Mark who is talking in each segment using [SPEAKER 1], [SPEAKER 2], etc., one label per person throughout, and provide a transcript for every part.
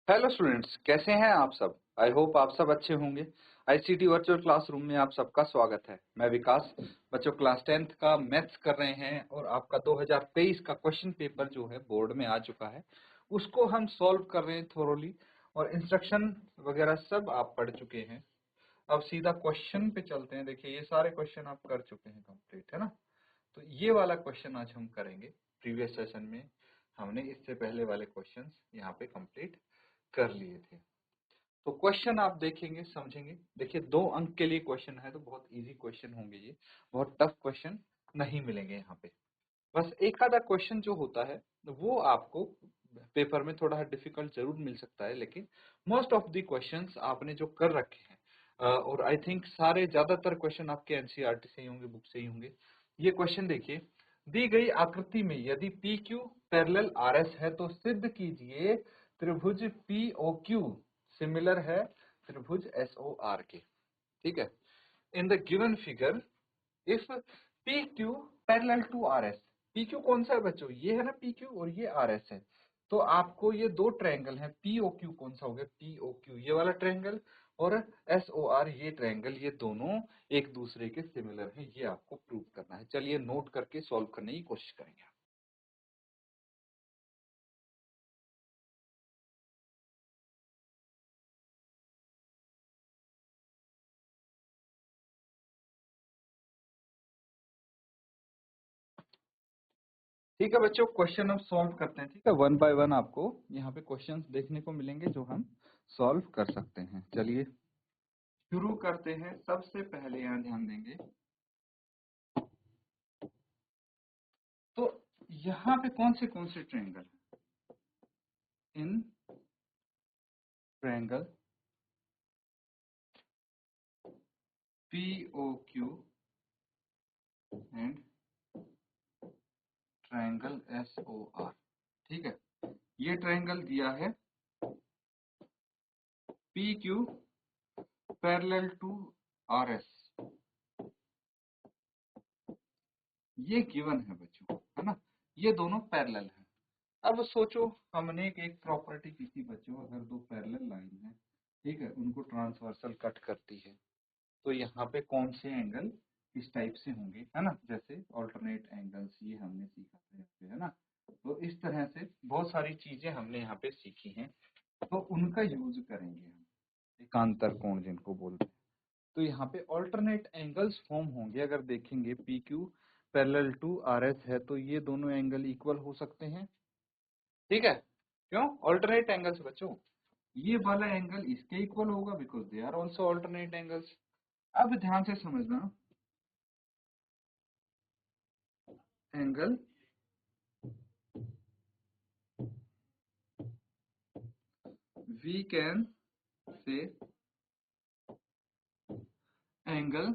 [SPEAKER 1] Hello students, कैसे हैं आप सब। आई होप आप सब अच्छे होंगे। आईसीटी वर्चुअल क्लासरूम में आप सबका स्वागत है। मैं विकास। बच्चों, क्लास 10th का मैथ्स कर रहे हैं और आपका 2023 का क्वेश्चन पेपर जो है बोर्ड में आ चुका है, उसको हम सॉल्व कर रहे हैं थोरोली। और इंस्ट्रक्शन वगैरह सब आप पढ़ चुके हैं। अब सीधा क्वेश्चन पे चलते हैं। देखिए, ये सारे क्वेश्चन आप कर चुके हैं कंप्लीट, है ना। तो ये वाला क्वेश्चन आज हम करेंगे। प्रीवियस सेशन में हमने इससे पहले वाले क्वेश्चंस यहाँ पे कंप्लीट कर लिए थे। तो क्वेश्चन आप देखेंगे, समझेंगे। देखिए, 2 अंक के लिए क्वेश्चन है तो बहुत इजी क्वेश्चन होंगे ये, बहुत टफ क्वेश्चन नहीं मिलेंगे यहाँ पे। बस एक आधा क्वेश्चन जो होता है वो आपको पेपर में थोड़ा डिफिकल्ट जरूर मिल सकता है, लेकिन मोस्ट ऑफ द क्वेश्चंस आपने जो कर रखे हैं और आई थिंक सारे ज्यादातर क्वेश्चन आपके एनसीईआरटी से ही होंगे, बुक से ही होंगे। ये क्वेश्चन देखिए, दी गई आकृति में यदि P Q parallel are S है तो सिद्ध कीजिए त्रिभुज पी ओ क्यू सिमिलर है त्रिभुज एस ओ आर के। ठीक है। In the given figure if P Q parallel to R S. P Q कौन सा है बच्चों? ये है ना पी क्यू, और ये आर एस है। तो आपको ये दो ट्रायंगल हैं, पी ओ क्यू कौन सा हो गया? पी ओ क्यू ये वाला ट्रायंगल, और एस ओ आर ये ट्रायंगल, ये दोनों एक दूसरे के सिमिलर हैं। ये आपको प्रूव करना है। चलिए नोट करके सॉल्व करने की कोशिश करेंगे। ठीक है बच्चों, क्वेश्चन अब सॉल्व करते हैं। ठीक है, वन बाय वन आपको यहाँ पे क्वेश्चंस देखने को मिलेंगे जो हम सॉल्व कर सकते हैं। चलिए शुरू करते हैं। सबसे पहले यहाँ ध्यान देंगे, तो यहाँ पे कौन से ट्रायंगल है? In triangle P O Q and triangle S O R. ठीक है, ये ट्रायंगल दिया है P Q parallel to R S. ये गिवन है बच्चों, है ना। ये दोनों पैरेलल है। अब सोचो, हमने एक प्रॉपर्टी की थी बच्चों, अगर दो पैरेलल लाइन है, ठीक है, उनको ट्रांसवर्सल कट करती है तो यहाँ पे कौन से एंगल इस टाइप से होंगे, है ना। जैसे ऑल्टरनेट एंगल्स ये हमने सीखा था यहाँ पे, है ना। तो इस तरह से बहुत सारी चीजें हमने यहाँ पे सीखी हैं, तो उनका यूज करेंगे हम। एकांतर कोण जिनको बोलते हैं। तो यहाँ पे ऑल्टरनेट एंगल्स फॉर्म होंगे। अगर देखेंगे P Q parallel to R S है तो ये दोनों एंगल इक्वल हो सकते हैं। ठीक है, क्यों? ऑल्टरनेट एंगल्स बच्चों, ये वाला एंगल इसके इक्वल होगा because they are also alternate angles. अब ध्यान से समझना, angle we can say angle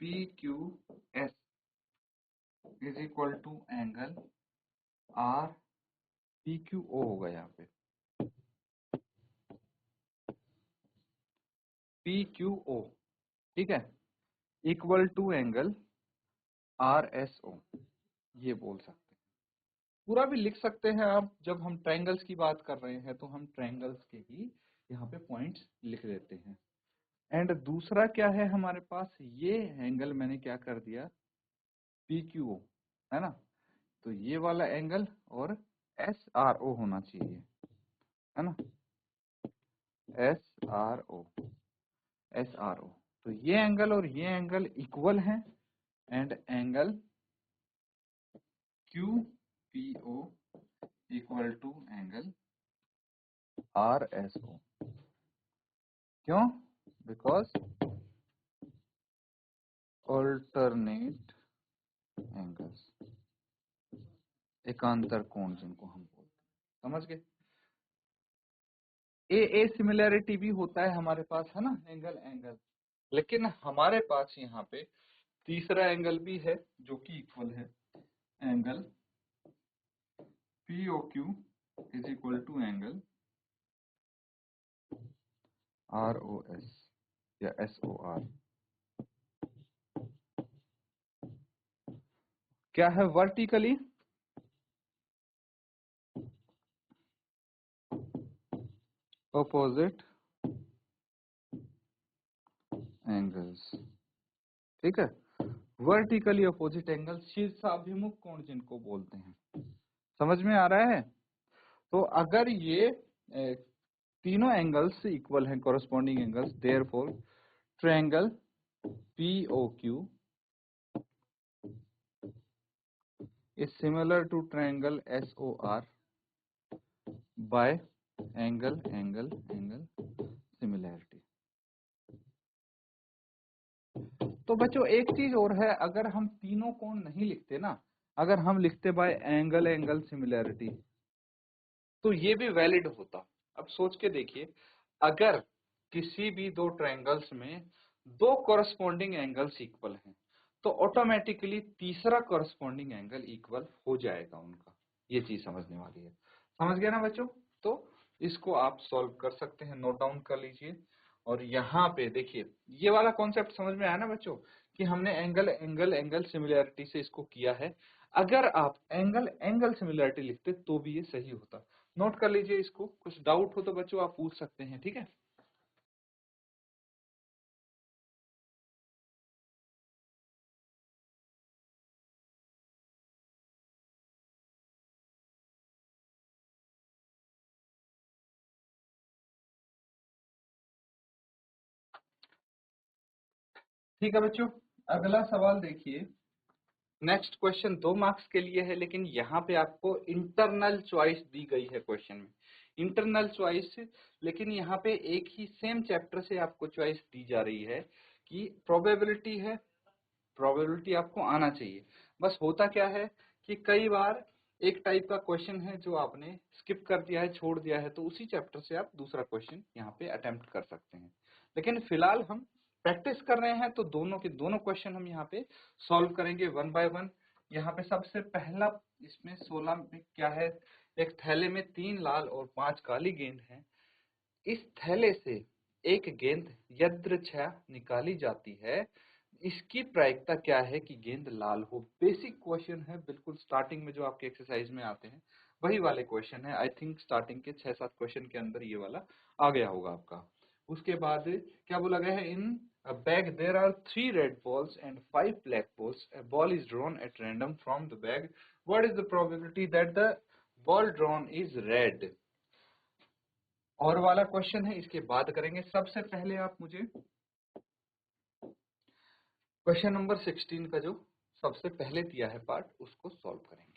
[SPEAKER 1] P Q S is equal to angle R P Q O होगा यहाँ पे। पी क्यू ओ, ठीक है, equal to angle R S O, ये बोल सकते हैं। पूरा भी लिख सकते हैं आप। जब हम ट्रायंगल्स की बात कर रहे हैं तो हम ट्रायंगल्स के ही यहाँ पे पॉइंट्स लिख देते हैं। एंड दूसरा क्या है हमारे पास? ये एंगल मैंने क्या कर दिया, पी क्यू ओ, है ना। तो ये वाला एंगल और एस आर ओ होना चाहिए, है ना। S R O, S R O. तो ये एंगल और ये एंगल इक्वल हैं, and angle Q P O equal to angle R S O. क्यों? बिकॉज ऑल्टरनेट एंगल्स, एकांतर कोण जिनको हम बोलते हैं। समझ गए? ए सिमिलैरिटी भी होता है हमारे पास, है ना, एंगल एंगल। लेकिन हमारे पास यहाँ पे तीसरा एंगल भी है जो कि इक्वल है, angle P O Q is equal to angle R O S या एस ओ आर। क्या है? वर्टिकली ऑपोजिट एंगल्स, ठीक है। वर्टिकली अपोजिट एंगल, शीर्षाभिमुख कोण जिनको बोलते हैं, समझ में आ रहा है। तो अगर ये तीनों एंगल्स इक्वल हैं, corresponding angles, therefore triangle POQ is similar to triangle SOR by angle similarity। तो बच्चों एक चीज और है, अगर हम तीनों कोण नहीं लिखते ना, अगर हम लिखते बाय एंगल सिमिलैरिटी, तो ये भी वैलिड होता। अब सोच के देखिए, अगर किसी भी दो ट्रायंगल्स में दो कॉरस्पॉन्डिंग एंगल्स इक्वल हैं, तो ऑटोमेटिकली तीसरा कॉरस्पॉन्डिंग एंगल इक्वल हो जाएगा उनका। ये चीज समझने वाली है, समझ गया ना बच्चों। तो इसको आप सॉल्व कर सकते हैं, नोट डाउन कर लीजिए। और यहाँ पे देखिए, ये वाला कॉन्सेप्ट समझ में आया ना बच्चों, कि हमने एंगल सिमिलैरिटी से इसको किया है। अगर आप एंगल सिमिलैरिटी लिखते तो भी ये सही होता। नोट कर लीजिए इसको, कुछ डाउट हो तो बच्चों आप पूछ सकते हैं, ठीक है। ठीक है बच्चों, अगला सवाल देखिए। नेक्स्ट क्वेश्चन 2 मार्क्स के लिए है, लेकिन यहाँ पे आपको इंटरनल चॉइस दी गई है क्वेश्चन में, इंटरनल चॉइस। लेकिन यहाँ पे एक ही सेम चैप्टर से आपको चॉइस दी जा रही है कि प्रोबेबिलिटी है, प्रोबेबिलिटी आपको आना चाहिए। बस होता क्या है कि कई बार एक टाइप का क्वेश्चन है जो आपने स्किप कर दिया है, छोड़ दिया है, तो उसी चैप्टर से आप दूसरा क्वेश्चन यहाँ पे अटेम्प्ट कर सकते हैं। लेकिन फिलहाल हम प्रैक्टिस कर रहे हैं, तो दोनों के दोनों क्वेश्चन हम यहाँ पे सॉल्व करेंगे वन बाय वन। यहाँ पे सबसे पहला, इसमें 16 में क्या है, एक थैले में 3 लाल और 5 काली गेंद है। इस थैले से एक गेंद यदृच्छा निकाली जाती है, इसकी प्रायिकता क्या है कि गेंद लाल हो। बेसिक क्वेश्चन है, बिल्कुल स्टार्टिंग में जो आपके एक्सरसाइज में आते हैं वही वाले क्वेश्चन है। आई थिंक स्टार्टिंग के 6-7 क्वेश्चन के अंदर ये वाला आ गया होगा आपका। उसके बाद क्या बोला गया है, इन a bag there are 3 red balls and 5 black balls. A ball is drawn at random from the bag. What is the probability that the ball drawn is red? और वाला क्वेश्चन है, इसके बाद करेंगे। सबसे पहले आप मुझे क्वेश्चन नंबर 16 का जो सबसे पहले दिया है पार्ट, उसको सॉल्व करेंगे।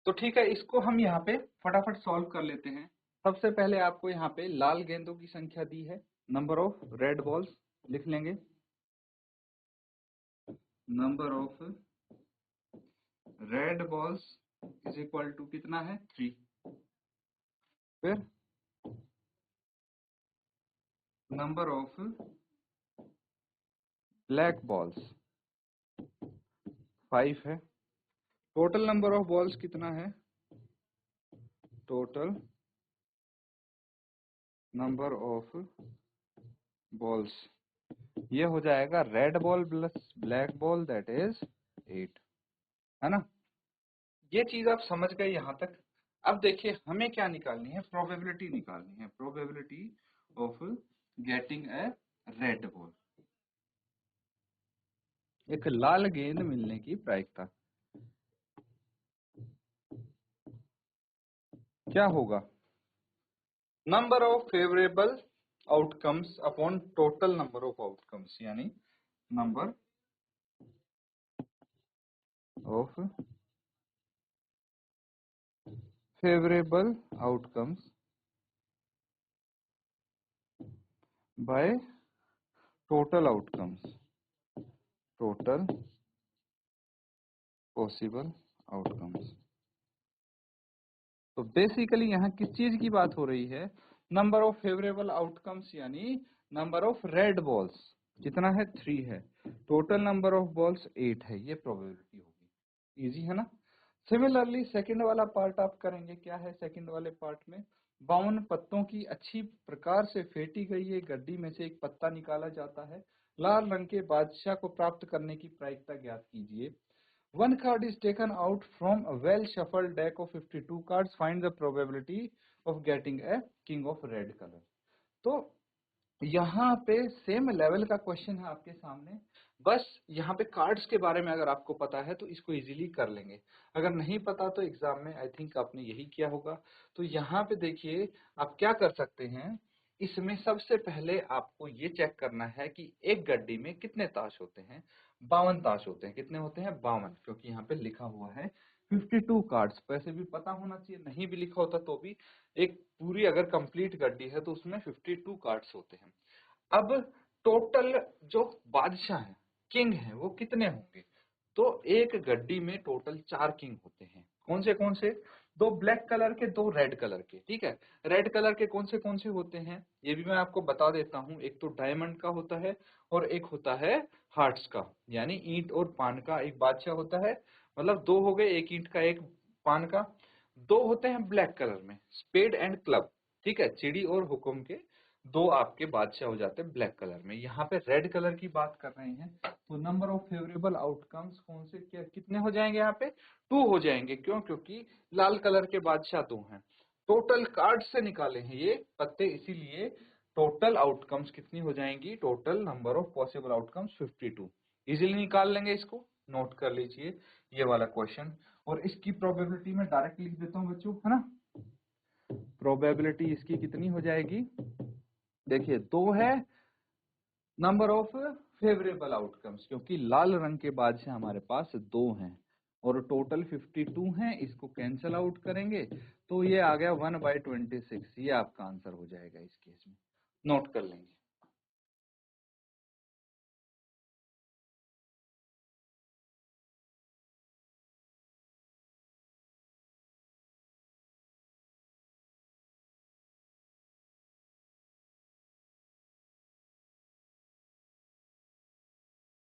[SPEAKER 1] तो ठीक है, इसको हम यहाँ पे फटाफट सॉल्व कर लेते हैं। सबसे पहले आपको यहाँ पे लाल गेंदों की संख्या दी है, नंबर ऑफ रेड बॉल्स लिख लेंगे। Number of red balls is equal to कितना है, 3। फिर नंबर ऑफ ब्लैक बॉल्स 5 है। टोटल नंबर ऑफ बॉल्स कितना है, टोटल नंबर ऑफ बॉल्स, ये हो जाएगा red ball plus black ball, that is 8, है ना। ये चीज आप समझ गए यहाँ तक। अब देखिए हमें क्या निकालनी है, प्रोबेबिलिटी निकालनी है, probability of getting a red ball, एक लाल गेंद मिलने की प्रायिकता क्या होगा, number of favourable outcomes upon total number of outcomes, यानी number of favourable outcomes by total outcomes, total possible outcomes. तो बेसिकली यहाँ किस चीज की बात हो रही है, नंबर ऑफ फेवरेबल आउटकम्स, यानी नंबर ऑफ रेड बॉल्स कितना है, 3 है, टोटल नंबर ऑफ बॉल्स 8 है, ये प्रोबेबिलिटी होगी। इजी है ना। सिमिलरली सेकंड वाला पार्ट आप करेंगे, क्या है सेकंड वाले पार्ट में, 52 पत्तों की अच्छी प्रकार से फेंटी गई एक गड्डी में से एक पत्ता निकाला जाता है। लाल रंग के बादशाह को प्राप्त करने की प्रायिकता ज्ञात कीजिए। One card is taken out from a well-shuffled deck of 52 cards. Find the probability of getting a king of red color. तो यहाँ पे सेम लेवल का क्वेश्चन है आपके सामने, बस यहाँ पे कार्ड्स के बारे में अगर आपको पता है तो इसको इजीली कर लेंगे, अगर नहीं पता तो एग्जाम में आई थिंक आपने यही किया होगा। तो यहाँ पे देखिए आप क्या कर सकते हैं, इसमें सबसे पहले आपको ये चेक करना है कि एक गड्डी में कितने ताश होते हैं। 52 ताश होते हैं। कितने होते हैं? 52, क्योंकि यहाँ पे लिखा हुआ है 52 कार्ड्स। वैसे भी पता होना चाहिए, नहीं भी लिखा होता तो भी एक पूरी अगर कंप्लीट गड्डी है तो उसमें 52 कार्ड्स होते हैं। अब टोटल जो बादशाह है, किंग है, वो कितने होंगे? तो एक गड्डी में टोटल 4 किंग होते हैं। कौन से? 2 ब्लैक कलर के, 2 रेड कलर के। ठीक है, रेड कलर के कौन से होते हैं ये भी मैं आपको बता देता हूँ। एक तो डायमंड का होता है और एक होता है हार्ट्स का, यानी ईंट और पान का एक बादशाह होता है। मतलब 2 हो गए, एक ईंट का एक पान का। 2 होते हैं ब्लैक कलर में, स्पेड एंड क्लब। ठीक है, चिड़ी और हुक्म के 2 आपके बादशाह हो जाते हैं ब्लैक कलर में। यहाँ पे रेड कलर की बात कर रहे हैं तो नंबर ऑफ फेवरेबल आउटकम्स कौन से क्या कितने हो जाएंगे? यहाँ पे 2 हो जाएंगे। क्यों? क्योंकि लाल कलर के बादशाह 2 हैं। टोटल कार्ड से निकाले हैं ये पत्ते, इसीलिए टोटल आउटकम्स कितनी हो जाएंगी? Total number of possible outcomes 52। Easily निकाल लेंगे इसको, नोट कर लीजिए ये वाला क्वेश्चन। और इसकी प्रोबेबिलिटी में डायरेक्ट लिख देता हूँ बच्चों, है ना। प्रोबेबिलिटी इसकी कितनी हो जाएगी? देखिए 2 है नंबर ऑफ फेवरेबल आउटकम्स, क्योंकि लाल रंग के बादशाह हमारे पास 2 हैं और टोटल 52 हैं। इसको कैंसिल आउट करेंगे तो ये आ गया 1/26। ये आपका आंसर हो जाएगा इस केस में, नोट कर लेंगे।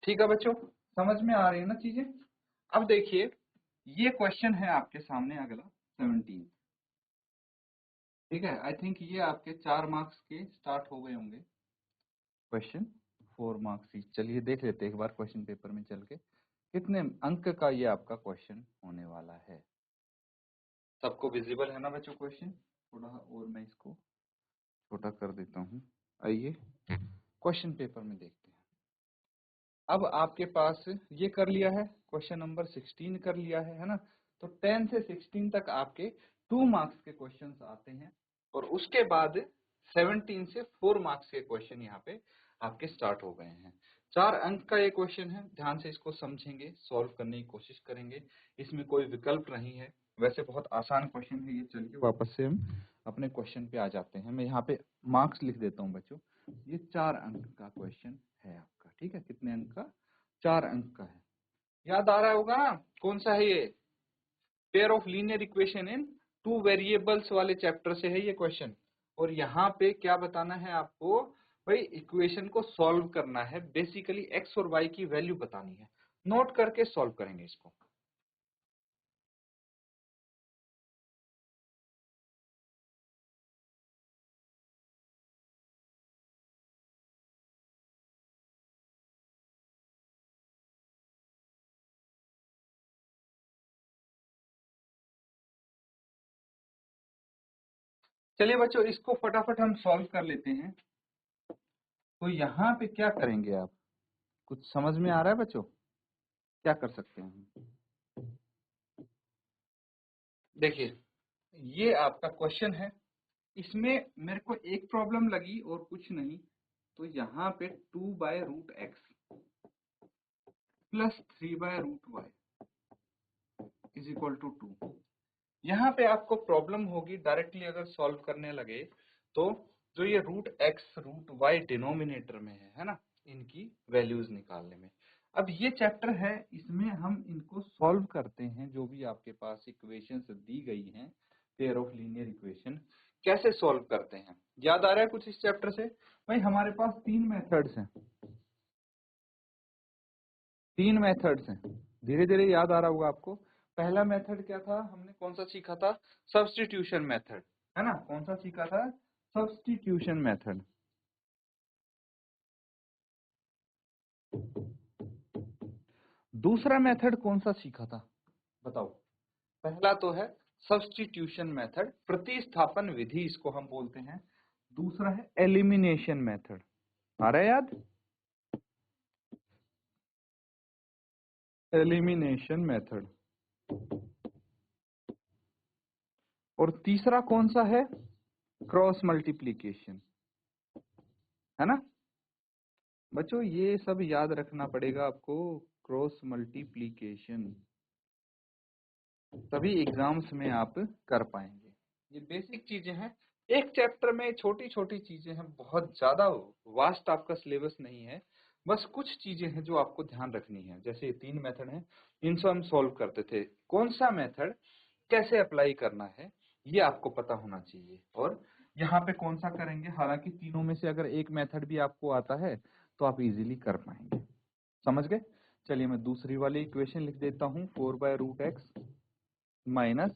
[SPEAKER 1] ठीक है बच्चों, समझ में आ रही है ना चीजें। अब देखिए ये क्वेश्चन है आपके सामने अगला 17। ठीक है, आई थिंक ये आपके 4 मार्क्स के स्टार्ट हो गए होंगे क्वेश्चन, 4 मार्क्स ही। चलिए देख लेते हैं एक बार क्वेश्चन पेपर में चल के कितने अंक का ये आपका क्वेश्चन होने वाला है। सबको विजिबल है ना बच्चों क्वेश्चन? थोड़ा और मैं इसको छोटा कर देता हूँ। आइए क्वेश्चन पेपर में देखते हैं। अब आपके पास ये कर लिया है, क्वेश्चन नंबर 16 कर लिया है ना। तो 10 से 16 तक आपके 2 मार्क्स के क्वेश्चंस आते हैं और उसके बाद 17 से 4 मार्क्स के क्वेश्चन यहाँ पे आपके स्टार्ट हो गए हैं। 4 अंक का ये क्वेश्चन है, ध्यान से इसको समझेंगे, सॉल्व करने की कोशिश करेंगे। इसमें कोई विकल्प नहीं है, वैसे बहुत आसान क्वेश्चन है ये। चलिए वापस से हम अपने क्वेश्चन पे आ जाते हैं। मैं यहाँ पे मार्क्स लिख देता हूँ बच्चों। ये 4 अंक का क्वेश्चन है आपका। ठीक है, कितने अंक का? 4 अंक का है। याद आ रहा होगा ना कौन सा है ये? Pair of linear equation in 2 variables वाले चैप्टर से है ये क्वेश्चन। और यहाँ पे क्या बताना है आपको? भाई इक्वेशन को सॉल्व करना है, बेसिकली एक्स और वाई की वैल्यू बतानी है। नोट करके सॉल्व करेंगे इसको। चलिए बच्चों इसको फटाफट हम सॉल्व कर लेते हैं। तो यहाँ पे क्या करेंगे आप? कुछ समझ में आ रहा है बच्चों? क्या कर सकते हैं हम? देखिए ये आपका क्वेश्चन है, इसमें मेरे को एक प्रॉब्लम लगी और कुछ नहीं। तो यहाँ पे 2/√x plus 3/√y is equal to 2। यहाँ पे आपको प्रॉब्लम होगी डायरेक्टली अगर सॉल्व करने लगे तो जो ये √x √y डिनोमिनेटर में है ना, इनकी वैल्यूज निकालने में। अब ये चैप्टर है, इसमें हम इनको सॉल्व करते हैं। जो भी आपके पास इक्वेशंस दी गई हैं पेयर ऑफ लीनियर इक्वेशन, कैसे सॉल्व करते हैं? याद आ रहा है कुछ इस चैप्टर से? भाई हमारे पास 3 मेथड्स हैं, 3 मेथड्स हैं। धीरे धीरे याद आ रहा होगा आपको। पहला मेथड क्या था? हमने कौन सा सीखा था? Substitution method. है ना, कौन सा सीखा था? Substitution method. दूसरा मेथड कौन सा सीखा था बताओ? पहला तो है सब्स्टिट्यूशन मेथड, प्रतिस्थापन विधि इसको हम बोलते हैं। दूसरा है एलिमिनेशन मेथड। आ रहा है याद? Elimination method. और तीसरा कौन सा है? क्रॉस मल्टीप्लीकेशन, है ना बच्चों? ये सब याद रखना पड़ेगा आपको। क्रॉस मल्टीप्लीकेशन तभी एग्जाम्स में आप कर पाएंगे। ये बेसिक चीजें हैं। एक चैप्टर में छोटी छोटी चीजें हैं, बहुत ज्यादा वास्ट आपका सिलेबस नहीं है। बस कुछ चीजें हैं जो आपको ध्यान रखनी है। जैसे ये 3 मेथड हैं, इनको हम सॉल्व करते थे। कौन सा मेथड कैसे अप्लाई करना है ये आपको पता होना चाहिए। और यहाँ पे कौन सा करेंगे, हालांकि तीनों में से अगर एक मेथड भी आपको आता है तो आप इजीली कर पाएंगे। समझ गए? चलिए मैं दूसरी वाली इक्वेशन लिख देता हूँ। 4/√x minus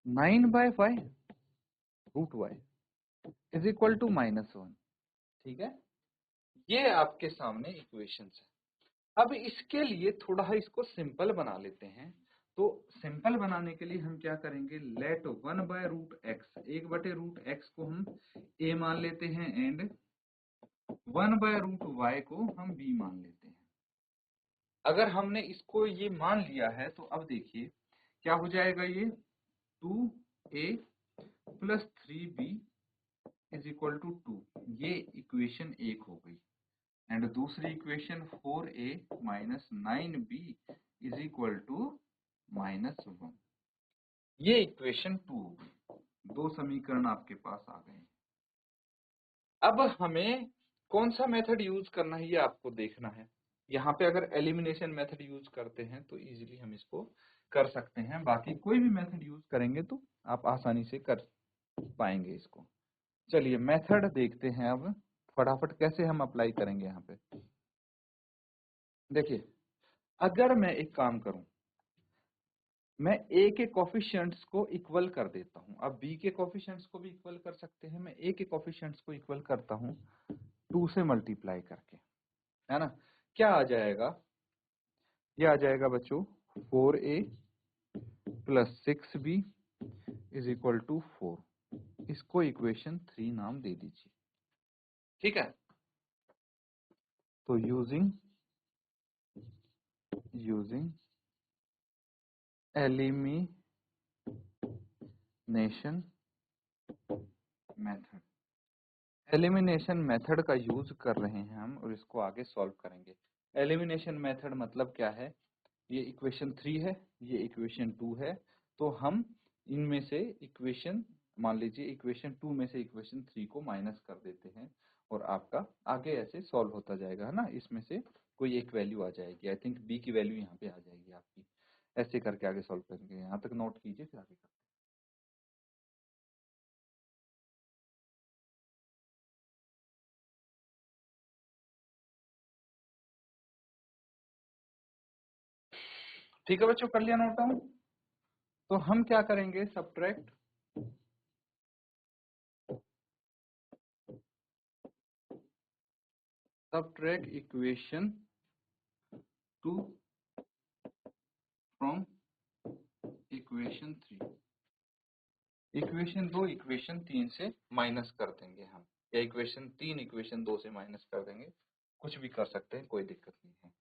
[SPEAKER 1] 9/5√y is equal to -1। ठीक है, ये आपके सामने इक्वेशंस है। अब इसके लिए थोड़ा इसको सिंपल बना लेते हैं। तो सिंपल बनाने के लिए हम क्या करेंगे, लेट 1/√x, 1/√x को हम a मान लेते हैं एंड 1/√y को हम b मान लेते हैं। अगर हमने इसको ये मान लिया है तो अब देखिए क्या हो जाएगा, ये 2a plus 3b is equal to 2, ये इक्वेशन 1 हो गई। एंड दूसरी equation 4a minus 9b is equal to -1, ये इक्वेशन 2 हो गई। 2 समीकरण आपके पास आ गए। अब हमें कौन सा मेथड यूज करना है ये आपको देखना है। यहाँ पे अगर एलिमिनेशन मेथड यूज करते हैं तो इजीली हम इसको कर सकते हैं। बाकी कोई भी मेथड यूज करेंगे तो आप आसानी से कर पाएंगे इसको। चलिए मेथड देखते हैं अब फटाफट कैसे हम अप्लाई करेंगे। यहाँ पे देखिए, अगर मैं एक काम करूं, मैं a के कोफिशिएंट्स को इक्वल कर देता हूं। अब b के कोफिशिएंट्स को भी इक्वल कर सकते हैं। मैं a के कोफिशिएंट्स को इक्वल करता हूं 2 से मल्टीप्लाई करके, है ना। क्या आ जाएगा, ये आ जाएगा बच्चों 4a plus 6b is equal to 4। इसको इक्वेशन 3 नाम दे दीजिए। ठीक है, तो using elimination method, elimination method का यूज कर रहे हैं हम और इसको आगे सॉल्व करेंगे। एलिमिनेशन मेथड मतलब क्या है, ये इक्वेशन 3 है, ये इक्वेशन 2 है। तो हम इनमें से इक्वेशन, मान लीजिए इक्वेशन 2 में से इक्वेशन 3 को माइनस कर देते हैं और आपका आगे ऐसे सॉल्व होता जाएगा, है ना। इसमें से कोई एक वैल्यू आ जाएगी, आई थिंक बी की वैल्यू यहाँ पे आ जाएगी आपकी। ऐसे करके आगे सॉल्व करेंगे। यहाँ तक नोट कीजिए फिर आगे करते हैं। ठीक है बच्चों, कर लिया नोट डाउन? तो हम क्या करेंगे, subtract equation 2 from equation 3। Equation 2 equation 3 से माइनस कर देंगे हम, या इक्वेशन 3 इक्वेशन 2 से माइनस कर देंगे। कुछ भी कर सकते हैं, कोई दिक्कत नहीं है।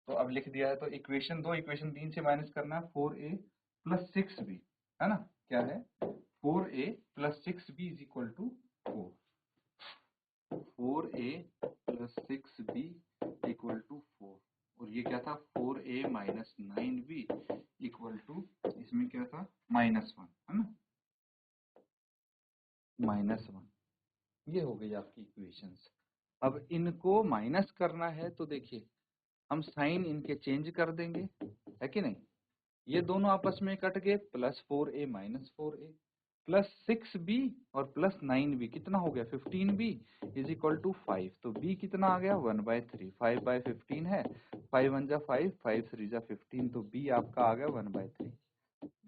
[SPEAKER 1] तो अब लिख दिया है, तो इक्वेशन 2 इक्वेशन 3 से माइनस करना है 4a प्लस 6b, है ना। क्या है, 4a plus 6b is equal to 4। 4a plus 6b equal to 4। और ये क्या था, 4a minus 9b equal to, इसमें क्या था, -1, है ना, -1। ये हो गई आपकी इक्वेशंस। अब इनको माइनस करना है तो देखिए हम साइन इनके चेंज कर देंगे, है कि नहीं। ये दोनों आपस में कट गए, plus 4a minus 4a plus 6b और प्लस 9b कितना हो गया, 15b इज इक्वल टू 5। तो b कितना आ गया, 1/3। 5/15 है, 5 1 जा 5, 5 3 जा 15, तो b आपका आ गया 1/3।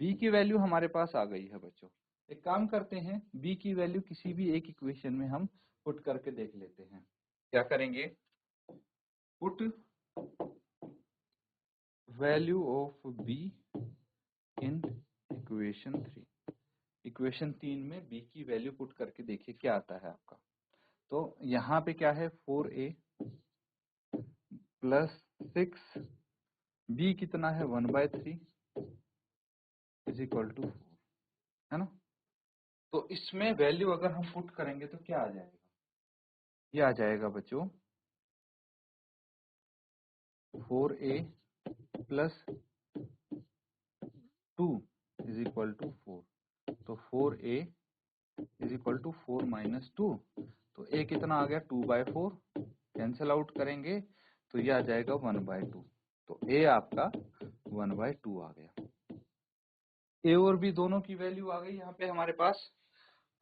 [SPEAKER 1] b की वैल्यू हमारे पास आ गई है बच्चों। एक काम करते हैं, b की वैल्यू किसी भी एक इक्वेशन में हम पुट करके देख लेते हैं। क्या करेंगे, put value of b in equation 3। Equation 3 में b की वैल्यू पुट करके देखिए क्या आता है आपका। तो यहाँ पे क्या है, 4a प्लस 6, b कितना है 1/3 इज इक्वल टू 4, है ना। तो इसमें वैल्यू अगर हम पुट करेंगे तो क्या आ जाएगा, ये आ जाएगा बच्चों 4a plus 2 is equal to 4। तो 4a is equal to 4 minus 2, तो a कितना आ गया 2/4, कैंसिल आउट करेंगे तो ये आ जाएगा 1/2। तो a आपका 1/2 आ गया। a और b दोनों की वैल्यू आ गई यहाँ पे हमारे पास।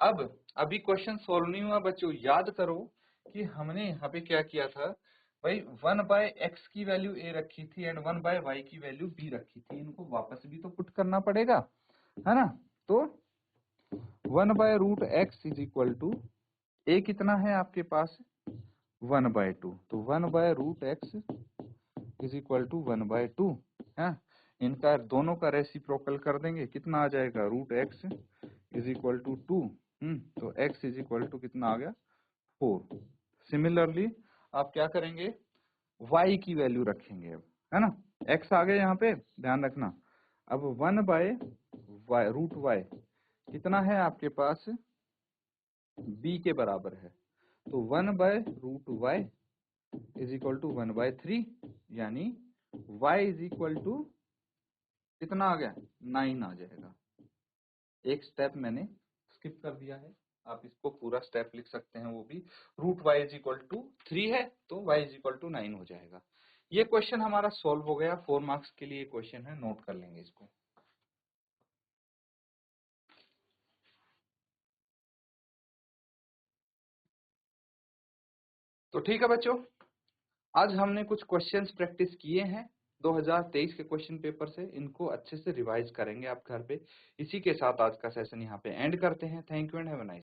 [SPEAKER 1] अब अभी क्वेश्चन सोल्व नहीं हुआ बच्चों, याद करो कि हमने यहाँ पे क्या किया था भाई, 1/x की वैल्यू a रखी थी एंड 1/y की वैल्यू b रखी थी, इनको वापस भी तो पुट करना पड़ेगा, है ना। तो 1/√x is equal to, a कितना है आपके पास 1/2, तो 1/√x इज इक्वल टू 1/2 है। इनका दोनों का रेसिप्रोकल कर देंगे, कितना आ जाएगा √x इज इक्वल टू 2। तो x इज इक्वल टू कितना आ गया 4। सिमिलरली आप क्या करेंगे, y की वैल्यू रखेंगे अब, है ना। x आ गया यहाँ पे, ध्यान रखना। अब 1/√y कितना है आपके पास, b के बराबर है, तो 1/√y इज इक्वल टू 1/3, यानी y इज इक्वल टू कितना आ गया 9 आ जाएगा। एक स्टेप मैंने स्किप कर दिया है, आप इसको पूरा स्टेप लिख सकते हैं, वो भी √y इज इक्वल टू 3 है तो y इज इक्वल टू 9 हो जाएगा। ये क्वेश्चन हमारा सॉल्व हो गया, 4 मार्क्स के लिए क्वेश्चन है, नोट कर लेंगे इसको। तो ठीक है बच्चों, आज हमने कुछ क्वेश्चंस प्रैक्टिस किए हैं 2023 के क्वेश्चन पेपर से, इनको अच्छे से रिवाइज करेंगे आप घर पे। इसी के साथ आज का सेशन यहाँ पे एंड करते हैं। Thank you and have a nice.